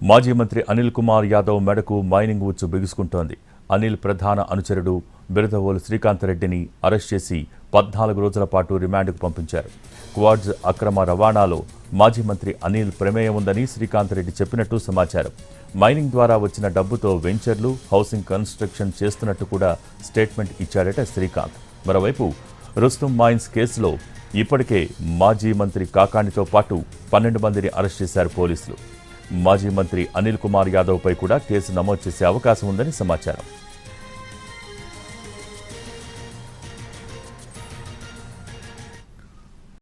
మాజీ మంత్రి అనిల్ కుమార్ యాదవ్ మెడకు మైనింగ్ ఉచ్చు బిగుసుకుంటోంది. అనిల్ ప్రధాన అనుచరుడు బిరదవోలు శ్రీకాంత్ రెడ్డిని అరెస్ట్ చేసి 14 రోజుల పాటు రిమాండ్కు పంపించారు. క్వాడ్స్ అక్రమ రవాణాలో మాజీ మంత్రి అనిల్ ప్రమేయం ఉందని శ్రీకాంత్ రెడ్డి చెప్పినట్టు సమాచారం. మైనింగ్ ద్వారా వచ్చిన డబ్బుతో వెంచర్లు, హౌసింగ్ కన్స్ట్రక్షన్ చేస్తున్నట్టు కూడా స్టేట్మెంట్ ఇచ్చాడట శ్రీకాంత్. మరోవైపు రుస్తుం మైన్స్ కేసులో ఇప్పటికే మాజీ మంత్రి కాకాణితో పాటు 12 మందిని అరెస్ట్ చేశారు పోలీసులు. మాజీ మంత్రి అనిల్ కుమార్ యాదవ్ పై కూడా కేసు నమోదు చేసే అవకాశం ఉందని సమాచారం.